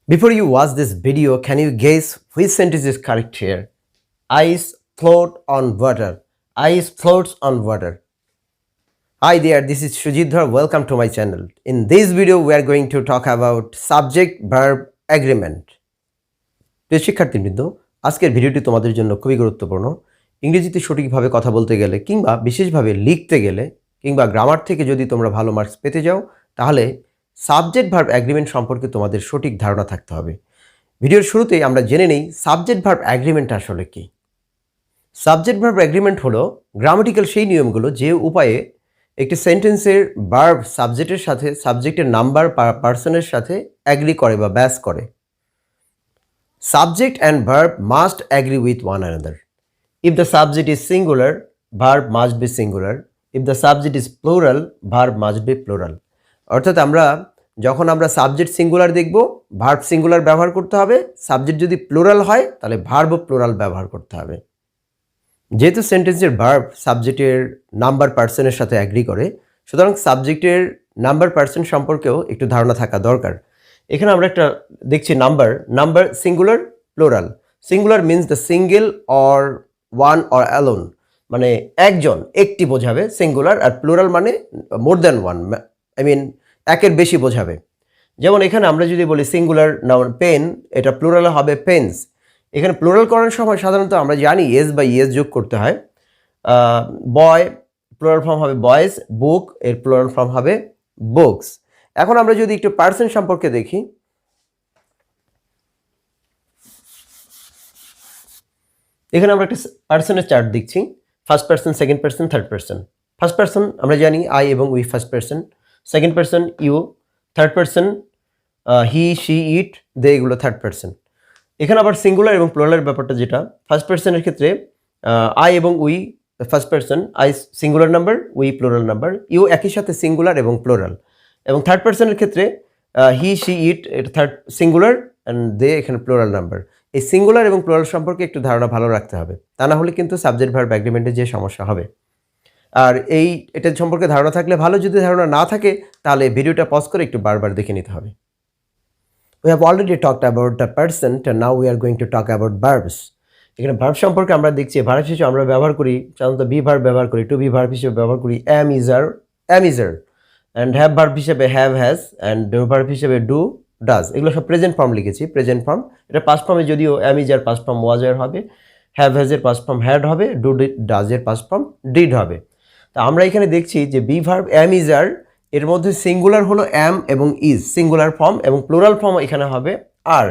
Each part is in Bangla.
Before you watch this video, can you guess which sentence is correct here? Ice float on water. Ice floats on water. Hi there, this is Subject-Verb. Welcome to my channel. In this video, we are going to talk about Subject-Verb Agreement. প্রিয় শিক্ষার্থীবৃন্দ, আজকের ভিডিওটি তোমাদের জন্য খুবই গুরুত্বপূর্ণ। ইংরেজিতে সঠিকভাবে কথা বলতে গেলে কিংবা বিশেষভাবে লিখতে গেলে কিংবা গ্রামার থেকে যদি তোমরা ভালো মার্কস পেতে যাও তাহলে সাবজেক্ট ভার্ব অ্যাগ্রিমেন্ট সম্পর্কে তোমাদের সঠিক ধারণা থাকতে হবে। ভিডিওর শুরুতেই আমরা জেনে নেই সাবজেক্ট ভার্ব অ্যাগ্রিমেন্ট আসলে কি। সাবজেক্ট ভার্ব অ্যাগ্রিমেন্ট হলো গ্রামাটিক্যাল সেই নিয়মগুলো যে উপায়ে একটি সেন্টেন্সের ভার্ব সাবজেক্টের সাথে সাবজেক্টের নাম্বার পার্সনের সাথে অ্যাগ্রি করে বা ব্যাস করে। Subject and verb must agree with one another. If the subject is singular, verb must be singular. If the subject is plural, verb must be plural. অর্থাৎ যখন আমরা সাবজেক্ট সিঙ্গুলার দেখব, ভার্ব সিঙ্গুলার ব্যবহার করতে হবে। সাবজেক্ট যদি প্লুরাল হয় তাহলে ভার্বও প্লুরাল ব্যবহার করতে হবে। যেহেতু সেন্টেন্সের ভার্ব সাবজেক্টের নাম্বার পার্সনের সাথে অ্যাগ্রি করে, সুতরাং সাবজেক্টের নাম্বার পার্সন সম্পর্কেও একটু ধারণা থাকা দরকার। এখানে আমরা একটা দেখছি number singular plural. Singular means the single or one or alone, মানে একজন একটি বোঝাবে সিঙ্গুলার, আর প্লুরাল মানে মোর দ্যান ওয়ান, একের বেশি বোঝাবে। যেমন এখানে আমরা যদি বলি সিঙ্গুলার নাউন পেন, এটা প্লুরাল হবে পেন্স। এখানে প্লুরাল করার সময় সাধারণত আমরা জানি এস বা ইএস যোগ করতে হয়। বয় প্লুরাল ফর্ম হবে বয়েজ, বুক এর প্লুরাল ফর্ম হবে বুকস। এখন আমরা যদি একটু পার্সন সম্পর্কে দেখি, এখানে আমরা একটা পার্সনের চার্ট দেখছি। First person, second person, third person. First person আমরা জানি আই এবং we first person, second person you, third person he she it they, এগুলো থার্ড পার্সন। এখানে আবার সিঙ্গুলার এবং প্লুরালের ব্যাপারটা যেটা, ফার্স্ট পার্সনের ক্ষেত্রে আই এবং we first person, I singular number, we plural number, you একই সাথে সিঙ্গুলার এবং প্লুরাল। এবং থার্ড পার্সনের ক্ষেত্রে হি শি ইট এটা থার্ড সিঙ্গুলার অ্যান্ড দে এখানে প্লুরাল নাম্বার। এই সিঙ্গুলার এবং প্লুরাল সম্পর্কে একটু ধারণা ভালো রাখতে হবে, তা না হলে কিন্তু সাবজেক্ট ভার্ব অ্যাগ্রিমেন্টে যে সমস্যা হবে। আর এটা সম্পর্কে ধারণা থাকলে ভালো, যদি ধারণা না থাকে তাহলে ভিডিওটা পজ করে একটু বারবার দেখে নিতে হবে। We have already talked about the person, and now we are going to talk about verbs. এখানে ভার্ব সম্পর্কে আমরা দেখছি, ভার্ব হিসেবে আমরা ব্যবহার করি সাধারণত বি ভার্ব ব্যবহার করি, টু বি ভার্ব হিসেবে ব্যবহার করি am is are, and have verb হিসেবে have has, and do verb হিসেবে ডু ডাজ। এগুলো সব প্রেজেন্ট ফর্ম লিখেছি, প্রেজেন্ট ফর্ম। এটা পাস্ট ফর্মে যদিও am is are past form was আর হবে, হ্যাভ হ্যাজের পাস্ট ফর্ম হ্যাড হবে, ডু ডাজের পাস্ট ফর্ম ডিড হবে। তা আমরা এখানে দেখছি যে be verb am is are এর মধ্যে সিঙ্গুলার হলো am এবং ইজ সিঙ্গুলার ফর্ম, এবং প্লুরাল ফর্ম এখানে হবে আর।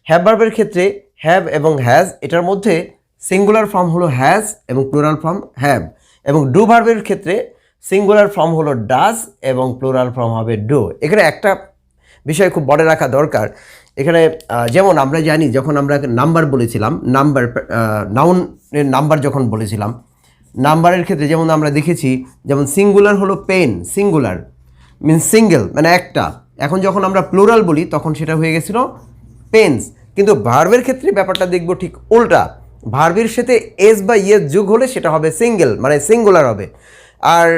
হ্যাভ ভার্বের ক্ষেত্রে হ্যাভ এবং হ্যাজ, এটার মধ্যে সিঙ্গুলার ফর্ম হলো হ্যাজ এবং প্লুরাল ফর্ম হ্যাভ। এবং ডু ভার্বের ক্ষেত্রে সিঙ্গুলার ফর্ম হলো ডাজ এবং প্লুরাল ফর্ম হবে ডু। এখানে একটা বিষয় খুব বড় রাখা দরকার। এখানে যেমন আমরা জানি যখন আমরা নাম্বার বলেছিলাম, নাউনের নাম্বার যখন বলেছিলাম, নাম্বারের ক্ষেত্রে যেমন আমরা দেখেছি, যেমন সিঙ্গুলার হলো পেন, সিঙ্গুলার মিনস সিঙ্গেল মানে একটা। এখন যখন আমরা প্লুরাল বলি তখন সেটা হয়ে গেছিল পেন্স। কিন্তু ভার্বের ক্ষেত্রে ব্যাপারটা দেখব ঠিক উল্টা। ভার্বের সাথে এস বা ইয়েস যোগ হলে সেটা হবে সিঙ্গেল মানে সিঙ্গুলার হবে, আর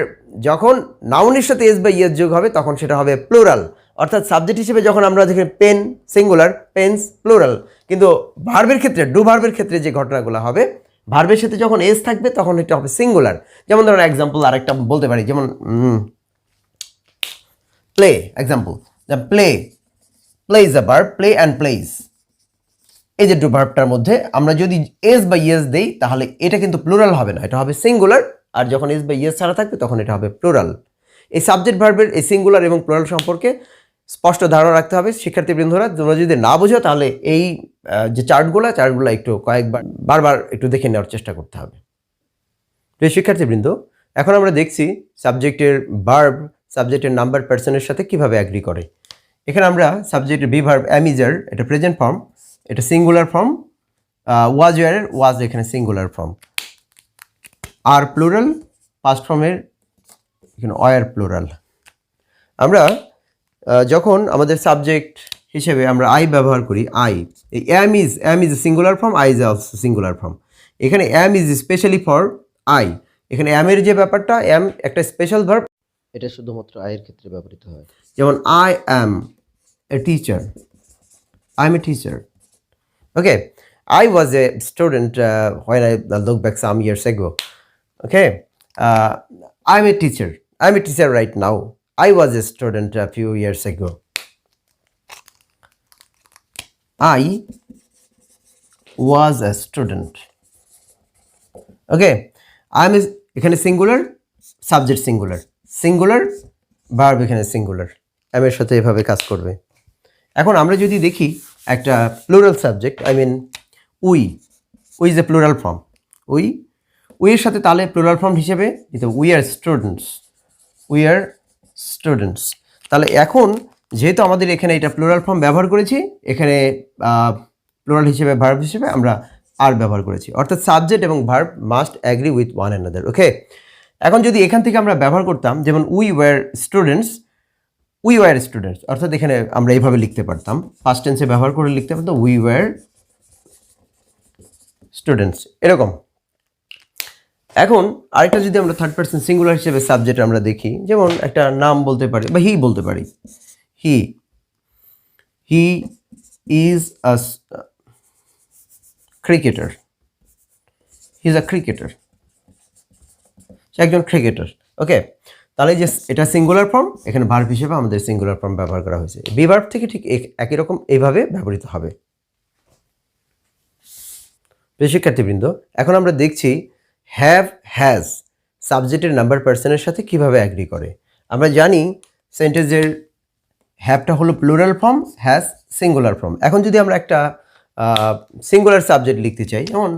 যখন নাউনের সাথে এস বা ইয়েস যোগ হবে তখন সেটা হবে প্লুরাল। অর্থাৎ সাবজেক্ট হিসেবে যখন আমরা দেখি পেন সিঙ্গুলার, পেন্স প্লুরাল, কিন্তু ভার্বের ক্ষেত্রে ডু ভার্বের ক্ষেত্রে যে ঘটনাগুলো হবে, ভার্বের সাথে যখন এস থাকবে তখন এটা হবে সিঙ্গুলার। যেমন ধরুন এক্সাম্পল আরেকটা বলতে পারি, যেমন play, example play is a verb, play and place. এই যে ডু ভার্বটার মধ্যে আমরা যদি এস বা ইয়েস দেই তাহলে এটা কিন্তু প্লুরাল হবে না, এটা হবে সিঙ্গুলার। আর যখন এস বা ইয়েস ছাড়া থাকবে তখন এটা হবে প্লুরাল। এই সাবজেক্ট ভার্বের এই সিঙ্গুলার এবং প্লুরাল সম্পর্কে স্পষ্ট ধারণা রাখতে হবে। শিক্ষার্থীবৃন্দরা তোমরা যদি না বোঝো তাহলে এই যে চার্টগুলো একটু বারবার একটু দেখে নেওয়ার চেষ্টা করতে হবে। প্রিয় শিক্ষার্থীবৃন্দ, এখন আমরা দেখছি সাবজেক্টের ভার্ব সাবজেক্টের নাম্বার পার্সনের সাথে কিভাবে অ্যাগ্রি করে। এখানে আমরা সাবজেক্টের B verb am is are, এটা প্রেজেন্ট ফর্ম, এটা সিঙ্গুলার ফর্ম, ওয়াজ ওয়ারের ওয়াজ এখানে সিঙ্গুলার ফর্ম, আর প্লুরাল পাস্ট ফর্মের এখানে ওয়ার প্লুরাল। আমরা যখন আমাদের সাবজেক্ট হিসেবে আমরা আই ব্যবহার করি, আই এই am is singular form, I is also singular form. এখানে am is specially for I. এখানে am এর যে ব্যাপারটা, am একটা স্পেশাল ভার্ব, এটা শুধুমাত্র আই এর ক্ষেত্রে ব্যবহৃত হয়। যেমন I am a teacher, I'm a teacher. Okay, I was a student when I look back some years ago. Okay, uh, I'm a teacher. I'm a teacher right now. I was a student a few years ago. I was a student. Okay, I'm is এখানে singular, subject singular, singular verb এখানে সিঙ্গুলার, am এর সাথে এভাবে কাজ করবে। এখন আমরা যদি দেখি একটা plural subject, I mean we, we is a plural form. We, উইয়ের সাথে তাহলে প্লুরাল ফর্ম হিসেবে we are students, we are students. তাহলে এখন যেহেতু আমাদের এখানে এটা প্লুরাল ফর্ম ব্যবহার করেছি, এখানে প্লুরাল হিসেবে ভার্ব হিসেবে আমরা আর ব্যবহার করেছি, অর্থাৎ সাবজেক্ট এবং verb must agree with one another. Okay, এখন যদি এখান থেকে আমরা ব্যবহার করতাম, যেমন we were students, we were students, অর্থাৎ এখানে আমরা এইভাবে লিখতে পারতাম, পাস্ট টেন্সে ব্যবহার করে লিখতে পারতাম উই ওয়ার স্টুডেন্টস, এরকম। এখন আরেকটা যদি আমরা থার্ড পারসন সিঙ্গুলার হিসেবে সাবজেক্ট আমরা দেখি, যেমন একটা নাম বলতে পারি বা হি বলতে পারি, he, he is a cricketer, he is a cricketer, সে একজন ক্রিকেটার। ওকে, তাহলে যে এটা সিঙ্গুলার ফর্ম, এখানে ভার্ব হিসেবে আমাদের সিঙ্গুলার ফর্ম ব্যবহার করা হয়েছে। বি ভার্ব থেকে ঠিক একই রকম এইভাবে ব্যবহৃত হবে। প্রিয় শিক্ষার্থীবৃন্দ, এখন আমরা দেখছি হ্যাভ, হ্যাজ সাবজেক্টের নাম্বার পার্সনের সাথে কিভাবে অ্যাগ্রি করে। আমরা জানি সেন্টেন্সের হ্যাভটা হলো plural form, has singular form. এখন যদি আমরা একটা সিঙ্গুলার সাবজেক্ট লিখতে চাই, যেমন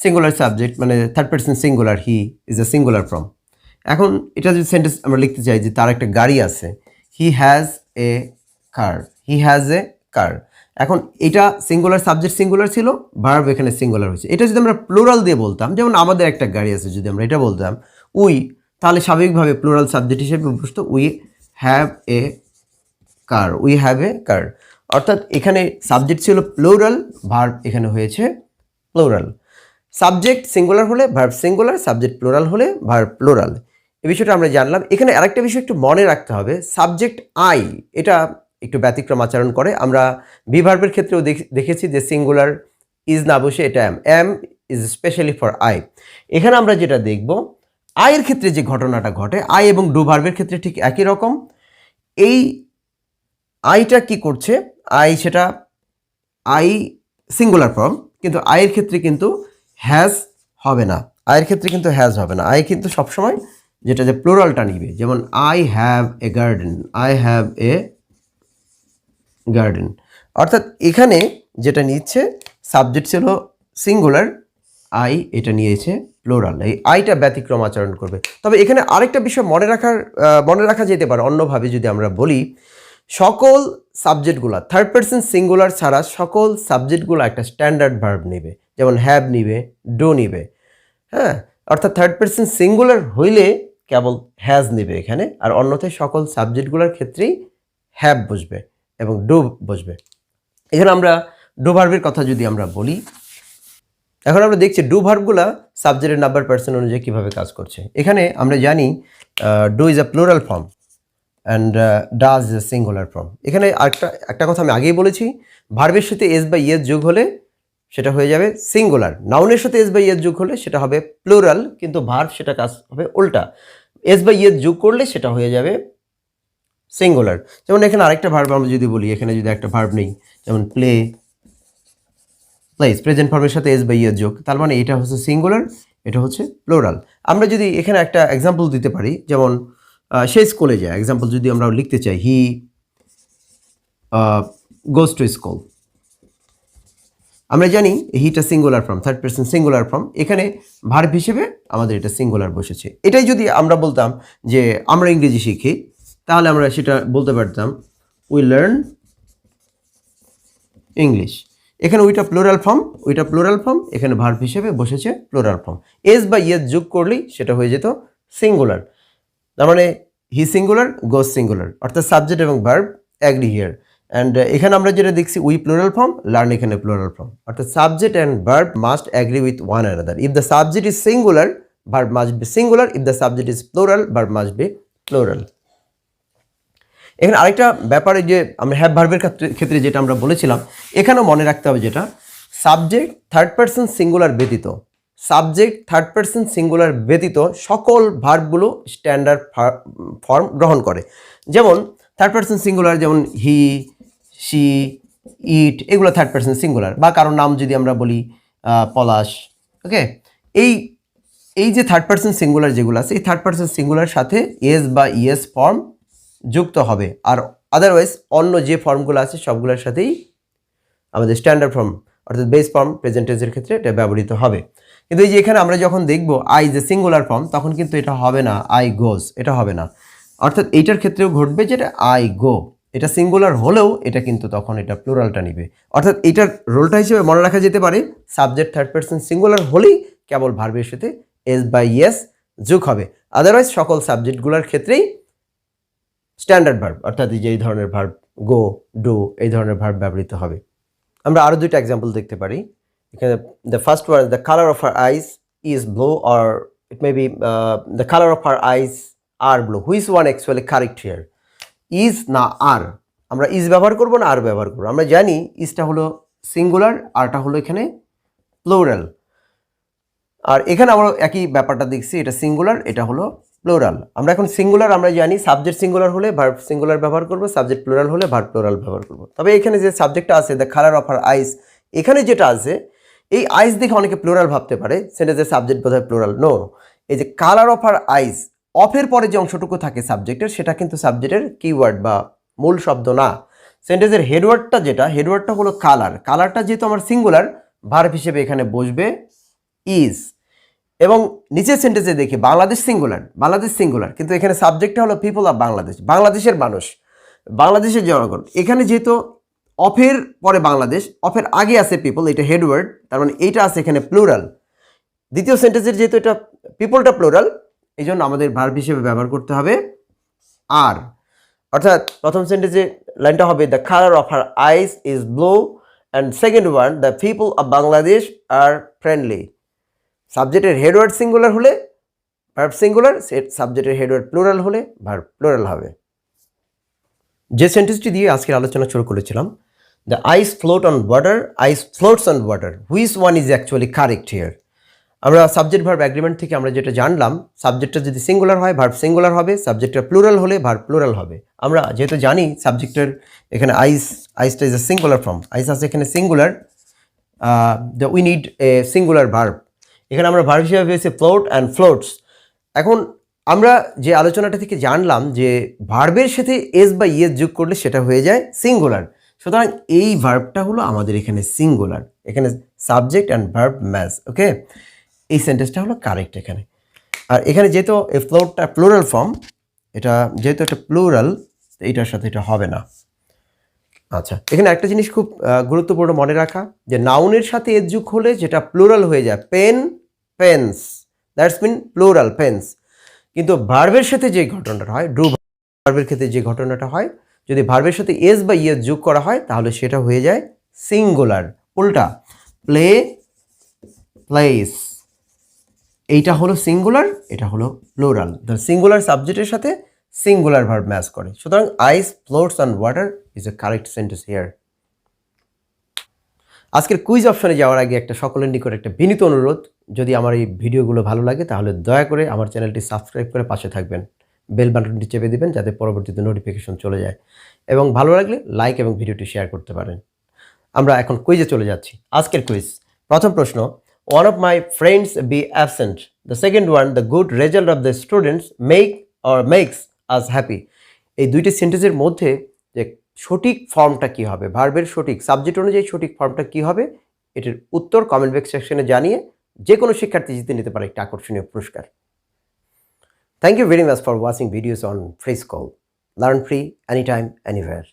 সিঙ্গুলার সাবজেক্ট মানে third person singular, he is a singular form. এখন এটা যদি সেন্টেন্স আমরা লিখতে চাই যে তার একটা গাড়ি আছে, he has a car, he has a কার। এখন এটা সিঙ্গুলার সাবজেক্ট সিঙ্গুলার ছিল, ভার্ব এখানে সিঙ্গুলার হয়েছে। এটা যদি আমরা প্লুরাল দিয়ে বলতাম, যেমন আমাদের একটা গাড়ি আছে, যদি আমরা এটা বলতাম উই, তাহলে স্বাভাবিকভাবে প্লুরাল সাবজেক্ট হিসেবে উপস্থিত we have a car, we have a car. অর্থাৎ এখানে সাবজেক্ট ছিল প্লুরাল, ভার্ব এখানে হয়েছে প্লুরাল। সাবজেক্ট সিঙ্গুলার হলে ভার্ব সিঙ্গুলার, সাবজেক্ট প্লুরাল হলে ভার্ব প্লুরাল। এই বিষয়টা আমরা জানলাম। এখানে আরেকটা বিষয় একটু মনে রাখতে হবে, সাবজেক্ট আই এটা একটু ব্যতিক্রম আচরণ করে। আমরা বি ভার্বের ক্ষেত্রেও দেখেছি যে সিঙ্গুলার ইজ না বসে এটা am, am is specially for I. এখানে আমরা যেটা দেখব, আয়ের ক্ষেত্রে যে ঘটনাটা ঘটে, আই এবং ডু ভার্বের ক্ষেত্রে ঠিক একই রকম। এই আইটা কি করছে, আই সেটা আই সিঙ্গুলার ফর্ম, কিন্তু আয়ের ক্ষেত্রে কিন্তু হ্যাজ হবে না, আয়ের ক্ষেত্রে কিন্তু হ্যাজ হবে না। আই কিন্তু সবসময় যেটা যে প্লুরালটা নিবে, যেমন I have a garden, I have a garden. অর্থাৎ এখানে যেটা নিচ্ছে সাবজেক্ট ছিল সিঙ্গুলার, আই এটা নিয়েছে প্লুরাল, এই আইটা ব্যতিক্রম আচরণ করবে। তবে এখানে আরেকটা বিষয় মনে রাখা যেতে পারে অন্যভাবে যদি আমরা বলি, সকল সাবজেক্টগুলো থার্ড পারসন সিঙ্গুলার ছাড়া সকল সাবজেক্টগুলো একটা স্ট্যান্ডার্ড ভার্ব নেবে, যেমন হ্যাভ নিবে, ডু নিবে। হ্যাঁ, অর্থাৎ থার্ড পারসন সিঙ্গুলার হইলে কেবল হ্যাজ নেবে এখানে, আর অন্যথায় সকল সাবজেক্টগুলোর ক্ষেত্রেই হ্যাভ বসবে এবং ডু বসবে। এখানে আমরা ডু ভার্বের কথা যদি আমরা বলি, এখন আমরা দেখছি ডু ভার্বগুলা সাবজেক্টের নাম্বার পার্সন অনুযায়ী কীভাবে কাজ করছে। এখানে আমরা জানি do is a plural form and does is a singular form. এখানে একটা কথা আমি আগেই বলেছি, ভার্বের সাথে এস বা ইয়েস যোগ হলে সেটা হয়ে যাবে সিঙ্গুলার, নাউনের সাথে এস বা ইয়েস যোগ হলে সেটা হবে প্লুরাল, কিন্তু ভার্ব সেটা কাজ হবে উল্টা, এস বা ইয়েস যোগ করলে সেটা হয়ে যাবে সিঙ্গুলার। যেমন এখানে আরেকটা ভার্ব আমরা যদি বলি, এখানে যদি একটা ভার্ব নেই, যেমন প্লে, প্লেস, প্রেজেন্ট ফর্মের সাথে এস বা ইয়েস যোগ, তার মানে এটা হচ্ছে সিঙ্গুলার, এটা হচ্ছে প্লুরাল। আমরা যদি এখানে একটা এক্সাম্পল দিতে পারি, যেমন সে স্কুলে যায়, এক্সাম্পল যদি আমরা লিখতে চাই হি গোজ টু স্কুল। আমরা জানি হিটা singular form, third person singular form, এখানে ভার্ব হিসেবে আমাদের এটা সিঙ্গুলার বসেছে। এটাই যদি আমরা বলতাম যে আমরা ইংরেজি শিখি, তাহলে আমরা সেটা বলতে পারতাম উই লার্ন ইংলিশ। এখানে ওইটা প্লুরাল ফর্ম, এখানে ভার্ব হিসেবে বসেছে প্লুরাল ফর্ম। এস বা ইয়েস যোগ করলেই সেটা হয়ে যেত সিঙ্গুলার। তার মানে হি সিঙ্গুলার, গোজ সিঙ্গুলার, অর্থাৎ সাবজেক্ট এবং ভার্ব অ্যাগ্রি হিয়ার। অ্যান্ড এখানে আমরা যেটা দেখছি উই প্লুরাল ফর্ম, লার্ন এখানে প্লুরাল ফর্ম, অর্থাৎ subject and verb must agree with one another. If the subject is singular, verb must be singular, if the subject is plural, verb must be plural. এখানে আরেকটা ব্যাপারে যে আমরা হ্যাভ ভার্বের ক্ষেত্রে যেটা আমরা বলেছিলাম, এখানেও মনে রাখতে হবে যেটা সাবজেক্ট থার্ড পারসন সিঙ্গুলার ব্যতীত, সাবজেক্ট থার্ড পারসন সিঙ্গুলার ব্যতীত সকল ভার্বগুলো স্ট্যান্ডার্ড ফর্ম গ্রহণ করে। যেমন থার্ড পারসন সিঙ্গুলার, যেমন হি, শি, ইট, এগুলো থার্ড পারসন সিঙ্গুলার। বা কারোর নাম যদি আমরা বলি পলাশ, ওকে, এই যে থার্ড পারসন সিঙ্গুলার যেগুলো আছে, এই থার্ড পারসন সিঙ্গুলার সাথে এস বা ইএস ফর্ম যুক্ত হবে, আর আদারওয়াইজ অন্য যে ফর্মগুলো আছে সবগুলোর সাথেই আমাদের স্ট্যান্ডার্ড ফর্ম অর্থাৎ বেস ফর্ম প্রেজেন্ট টেন্সের ক্ষেত্রে এটা ব্যবহৃত হবে। কিন্তু এই যে এখানে আমরা যখন দেখব আই যে সিঙ্গুলার ফর্ম, তখন কিন্তু এটা হবে না আই গোজ, এটা হবে না। অর্থাৎ এইটার ক্ষেত্রেও ঘটবে যেটা আই গো, এটা সিঙ্গুলার হলেও এটা কিন্তু তখন এটা প্লুরালটা নিবে। অর্থাৎ এইটার রোলটা হিসেবে মনে রাখা যেতে পারে সাবজেক্ট থার্ড পারসন সিঙ্গুলার হলেই কেবল ভার্বের সাথে এস বা ইয়েস যোগ হবে, আদারওয়াইজ সকল সাবজেক্টগুলোর ক্ষেত্রেই স্ট্যান্ডার্ড ভার্ব অর্থাৎ এই ধরনের ভার্ব গো, ডু, এই ধরনের ভার্ব ব্যবহৃত হবে। আমরা আরও দুইটা এক্সাম্পল দেখতে পারি। এখানে the first one, the colour of her eyes is blue, or it may be the colour of her eyes are blue. Which one actually correct here? Is না আর? আমরা ইজ ব্যবহার করবো না আর ব্যবহার করবো? আমরা জানি ইজটা হলো সিঙ্গুলার, আরটা হলো এখানে প্লুরাল। আর এখানে আমরা একই ব্যাপারটা দেখছি, এটা সিঙ্গুলার, এটা হলো প্লুরাল। আমরা এখন সিঙ্গুলার আমরা জানি সাবজেক্ট সিঙ্গুলার হলে ভার্ব সিঙ্গুলার ব্যবহার করব, সাবজেক্ট প্লুরাল হলে ভার্ব প্লুরাল ব্যবহার করব। তবে এখানে যে সাবজেক্টটা আছে দ্য কালার অফ হার আইস, এখানে যেটা আছে এই আইস দেখে অনেকে প্লুরাল ভাবতে পারে, সেন্টেন্সের সাবজেক্ট বোধহয় প্লুরাল। নো, এই যে কালার অফ হার আইস, অফের পরে যে অংশটুকু থাকে সাবজেক্টের, সেটা কিন্তু সাবজেক্টের কিওয়ার্ড বা মূল শব্দ না। সেন্টেন্সের হেডওয়ার্ডটা যেটা, হেডওয়ার্ডটা হলো কালার। কালারটা যেহেতু আমার সিঙ্গুলার, ভার্ব হিসেবে এখানে বসবে ইজ। এবং নিচের সেন্টেন্সে দেখি বাংলাদেশ সিঙ্গুলার, বাংলাদেশ সিঙ্গুলার, কিন্তু এখানে সাবজেক্টটা হলো পিপল অফ বাংলাদেশ, বাংলাদেশের মানুষ, বাংলাদেশের জনগণ। এখানে যেহেতু অফের পরে বাংলাদেশ, অফের আগে আছে পিপল, এটা হেডওয়ার্ড, তার মানে এইটা আছে এখানে প্লুরাল। দ্বিতীয় সেন্টেন্সের যেহেতু এটা পিপলটা প্লুরাল, এই জন্য আমাদের ভার্ব হিসেবে ব্যবহার করতে হবে আর। অর্থাৎ প্রথম সেন্টেন্সে লাইনটা হবে the colour of her eyes is blue, and second one the people of Bangladesh are friendly. সাবজেক্টের হেডওয়ার্ড সিঙ্গুলার হলে ভার্ব সিঙ্গুলার, সাবজেক্টের হেডওয়ার্ড প্লুরাল হলে ভার্ব প্লুরাল হবে। যে সেন্টেন্সটি দিয়ে আজকের আলোচনা শুরু করেছিলাম, the ice float on water, ice floats on water, which one is actually correct here? আমরা সাবজেক্ট ভার্ব অ্যাগ্রিমেন্ট থেকে আমরা যেটা জানলাম, সাবজেক্টটা যদি সিঙ্গুলার হয় ভার্ব সিঙ্গুলার হবে, সাবজেক্টটা প্লুরাল হলে ভার্ব প্লুরাল হবে। আমরা যেহেতু জানি সাবজেক্টের এখানে আইসটা ইজ এ সিঙ্গুলার ফর্ম, আইস আছে এখানে singular, we need a singular verb. এখানে আমরা ভার্ব হিসেবে পেয়েছি ফ্লোট অ্যান্ড ফ্লোটস। এখন আমরা যে আলোচনাটা থেকে জানলাম যে ভার্বের সাথে এস বা ইএস যোগ করলে সেটা হয়ে যায় সিঙ্গুলার। সুতরাং এই ভার্বটা হলো আমাদের এখানে সিঙ্গুলার, এখানে সাবজেক্ট অ্যান্ড ভার্ব ম্যাচ, ওকে। এই সেন্টেন্সটা হলো কারেক্ট এখানে। আর এখানে যেহেতু এই ফ্লোটটা প্লুরাল ফর্ম, এটা যেহেতু একটা প্লুরাল, এইটার সাথে এটা হবে না। আচ্ছা, এখানে একটা জিনিস খুব গুরুত্বপূর্ণ মনে রাখা, যে নাউনের সাথে এস যোগ হলে যেটা প্লুরাল হয়ে যায়, pen, pens, that's mean plural pens. কিন্তু ভার্বের সাথে যে ঘটনাটা হয়, ডু ভার্বের ক্ষেত্রে যে ঘটনাটা হয়, যদি ভার্বের সাথে এস বা ইএস যোগ করা হয় তাহলে সেটা হয়ে যায় সিঙ্গুলার। উল্টা, প্লে, প্লেস, এইটা হলো সিঙ্গুলার, এটা হলো প্লুরাল। দ্য সিঙ্গুলার সাবজেক্টের সাথে সিঙ্গুলার ভার্ব ম্যাচ করে। সুতরাং ice floats on water is a correct sentence here. আজকের কুইজ অপশনে যাওয়ার আগে একটা সকলের নিকট একটা বিনীত অনুরোধ, যদি আমার এই ভিডিওগুলো ভালো লাগে তাহলে দয়া করে আমার চ্যানেলটি সাবস্ক্রাইব করে পাশে থাকবেন, বেল বাটনটি চেপে দিবেন যাতে পরবর্তীতে নোটিফিকেশন চলে যায়, এবং ভালো লাগলে লাইক এবং ভিডিওটি শেয়ার করতে পারেন। আমরা এখন কুইজে চলে যাচ্ছি। আজকের কুইজ, প্রথম প্রশ্ন, one of my friends be absent, the second one, the good result of the students make or makes us happy। এই দুইটি সেন্টেন্সের মধ্যে যে সঠিক ফর্মটা কি হবে, ভার্বের সঠিক সাবজেক্ট অনুযায়ী সঠিক ফর্মটা কি হবে, এটির উত্তর কমেন্ট বক্স সেকশনে জানিয়ে যে কোনো শিক্ষার্থী জিতে নিতে পারে একটা আকর্ষণীয় পুরস্কার। Thank you very much for watching videos on free school, learn free, any time, anywhere.